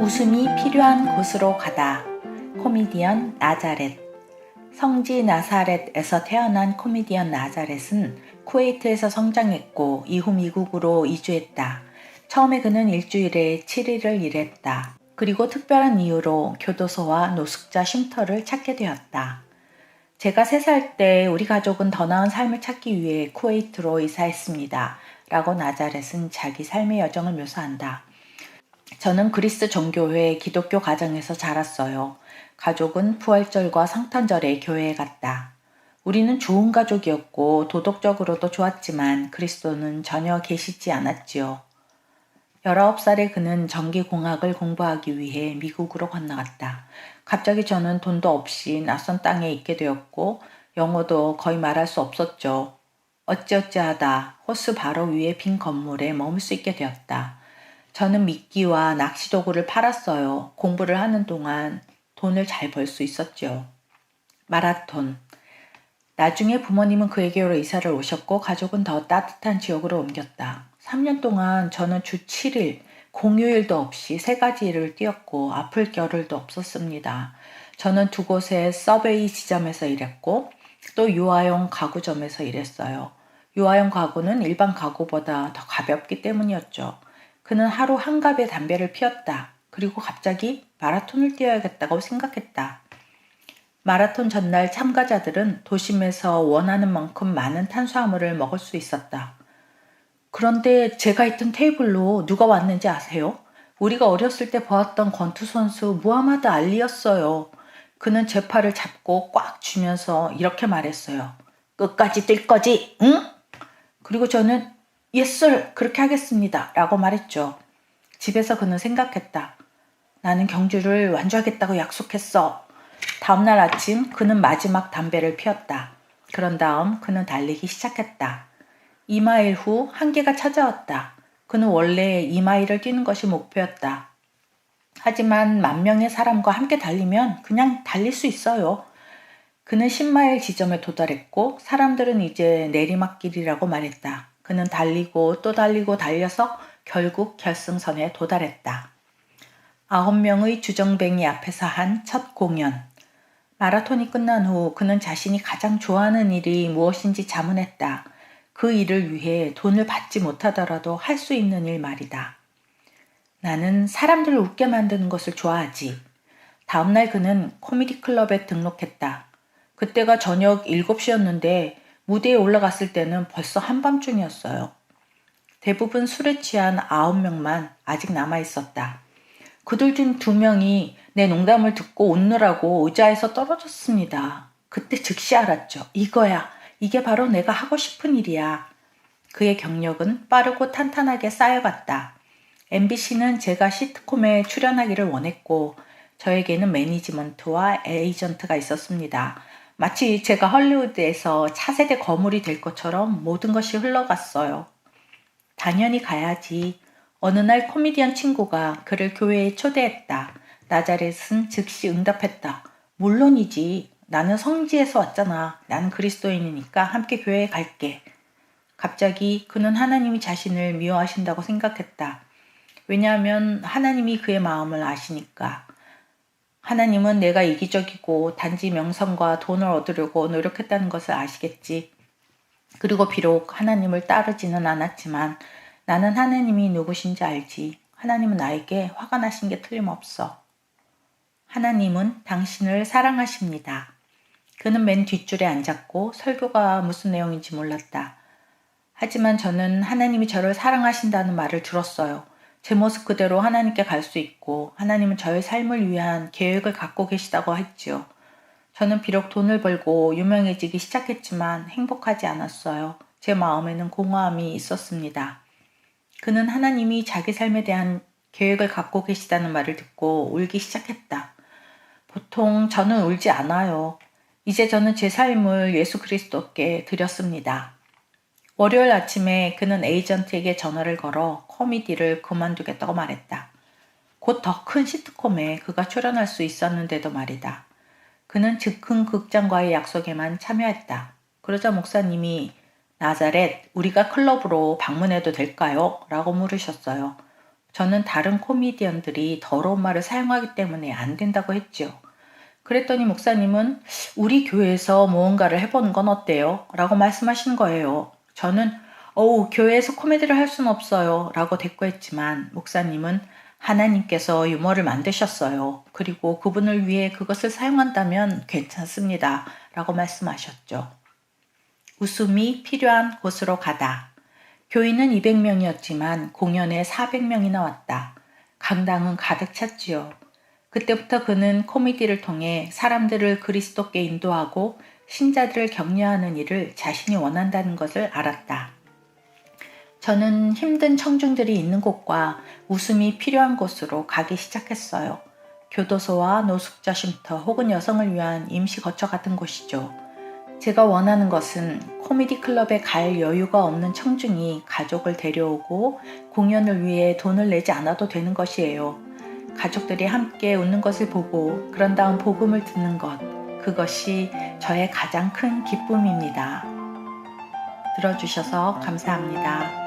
웃음이 필요한 곳으로 가다. 코미디언 나자렛. 성지 나사렛에서 태어난 코미디언 나자렛은 쿠웨이트에서 성장했고 이후 미국으로 이주했다. 처음에 그는 일주일에 7일을 일했다. 그리고 특별한 이유로 교도소와 노숙자 쉼터를 찾게 되었다. 제가 3살 때 우리 가족은 더 나은 삶을 찾기 위해 쿠웨이트로 이사했습니다. 라고 나자렛은 자기 삶의 여정을 묘사한다. 저는 그리스 정교회 기독교 가정에서 자랐어요. 가족은 부활절과 성탄절에 교회에 갔다. 우리는 좋은 가족이었고 도덕적으로도 좋았지만 그리스도는 전혀 계시지 않았지요. 19살에 그는 전기공학을 공부하기 위해 미국으로 건너갔다. 갑자기 저는 돈도 없이 낯선 땅에 있게 되었고 영어도 거의 말할 수 없었죠. 어찌어찌하다 호수 바로 위에 빈 건물에 머물 수 있게 되었다. 저는 미끼와 낚시 도구를 팔았어요. 공부를 하는 동안 돈을 잘 벌 수 있었죠. 마라톤. 나중에 부모님은 그에게로 이사를 오셨고 가족은 더 따뜻한 지역으로 옮겼다. 3년 동안 저는 주 7일, 공휴일도 없이 3가지 일을 뛰었고 아플 겨를도 없었습니다. 저는 2곳의 서베이 지점에서 일했고 또 유아용 가구점에서 일했어요. 유아용 가구는 일반 가구보다 더 가볍기 때문이었죠. 그는 하루 한 갑의 담배를 피웠다. 그리고 갑자기 마라톤을 뛰어야겠다고 생각했다. 마라톤 전날 참가자들은 도심에서 원하는 만큼 많은 탄수화물을 먹을 수 있었다. 그런데 제가 있던 테이블로 누가 왔는지 아세요? 우리가 어렸을 때 보았던 권투 선수 무하마드 알리였어요. 그는 제 팔을 잡고 꽉 쥐면서 이렇게 말했어요. 끝까지 뛸 거지? 응? 그리고 저는 Yes, sir. 그렇게 하겠습니다. 라고 말했죠. 집에서 그는 생각했다. 나는 경주를 완주하겠다고 약속했어. 다음날 아침 그는 마지막 담배를 피웠다. 그런 다음 그는 달리기 시작했다. 2마일 후 한계가 찾아왔다. 그는 원래 2마일을 뛰는 것이 목표였다. 하지만 10,000명의 사람과 함께 달리면 그냥 달릴 수 있어요. 그는 10마일 지점에 도달했고 사람들은 이제 내리막길이라고 말했다. 그는 달리고 또 달리고 달려서 결국 결승선에 도달했다. 9명의 주정뱅이 앞에서 한 첫 공연. 마라톤이 끝난 후 그는 자신이 가장 좋아하는 일이 무엇인지 자문했다. 그 일을 위해 돈을 받지 못하더라도 할 수 있는 일 말이다. 나는 사람들을 웃게 만드는 것을 좋아하지. 다음날 그는 코미디 클럽에 등록했다. 그때가 저녁 7시였는데 무대에 올라갔을 때는 벌써 한밤중이었어요. 대부분 술에 취한 9명만 아직 남아있었다. 그들 중 2명이 내 농담을 듣고 웃느라고 의자에서 떨어졌습니다. 그때 즉시 알았죠. 이거야. 이게 바로 내가 하고 싶은 일이야. 그의 경력은 빠르고 탄탄하게 쌓여갔다. MBC는 제가 시트콤에 출연하기를 원했고 저에게는 매니지먼트와 에이전트가 있었습니다. 마치 제가 헐리우드에서 차세대 거물이 될 것처럼 모든 것이 흘러갔어요. 당연히 가야지. 어느 날 코미디언 친구가 그를 교회에 초대했다. 나자렛은 즉시 응답했다. 물론이지. 나는 성지에서 왔잖아. 나는 그리스도인이니까 함께 교회에 갈게. 갑자기 그는 하나님이 자신을 미워하신다고 생각했다. 왜냐하면 하나님이 그의 마음을 아시니까. 하나님은 내가 이기적이고 단지 명성과 돈을 얻으려고 노력했다는 것을 아시겠지. 그리고 비록 하나님을 따르지는 않았지만 나는 하나님이 누구신지 알지. 하나님은 나에게 화가 나신 게 틀림없어. 하나님은 당신을 사랑하십니다. 그는 맨 뒷줄에 앉았고 설교가 무슨 내용인지 몰랐다. 하지만 저는 하나님이 저를 사랑하신다는 말을 들었어요. 제 모습 그대로 하나님께 갈 수 있고 하나님은 저의 삶을 위한 계획을 갖고 계시다고 했지요. 저는 비록 돈을 벌고 유명해지기 시작했지만 행복하지 않았어요. 제 마음에는 공허함이 있었습니다. 그는 하나님이 자기 삶에 대한 계획을 갖고 계시다는 말을 듣고 울기 시작했다. 보통 저는 울지 않아요. 이제 저는 제 삶을 예수 그리스도께 드렸습니다. 월요일 아침에 그는 에이전트에게 전화를 걸어 코미디를 그만두겠다고 말했다. 곧 더 큰 시트콤에 그가 출연할 수 있었는데도 말이다. 그는 즉흥 극장과의 약속에만 참여했다. 그러자 목사님이 나자렛, 우리가 클럽으로 방문해도 될까요? 라고 물으셨어요. 저는 다른 코미디언들이 더러운 말을 사용하기 때문에 안 된다고 했지요. 그랬더니 목사님은 우리 교회에서 무언가를 해보는 건 어때요? 라고 말씀하신 거예요. 저는 교회에서 코미디를 할 수는 없어요. 라고 대꾸했지만 목사님은 하나님께서 유머를 만드셨어요. 그리고 그분을 위해 그것을 사용한다면 괜찮습니다. 라고 말씀하셨죠. 웃음이 필요한 곳으로 가다. 교인은 200명이었지만 공연에 400명이나 왔다. 강당은 가득 찼지요. 그때부터 그는 코미디를 통해 사람들을 그리스도께 인도하고 신자들을 격려하는 일을 자신이 원한다는 것을 알았다. 저는 힘든 청중들이 있는 곳과 웃음이 필요한 곳으로 가기 시작했어요. 교도소와 노숙자 쉼터 혹은 여성을 위한 임시 거처 같은 곳이죠. 제가 원하는 것은 코미디 클럽에 갈 여유가 없는 청중이 가족을 데려오고 공연을 위해 돈을 내지 않아도 되는 것이에요. 가족들이 함께 웃는 것을 보고 그런 다음 복음을 듣는 것, 그것이 저의 가장 큰 기쁨입니다. 들어주셔서 감사합니다.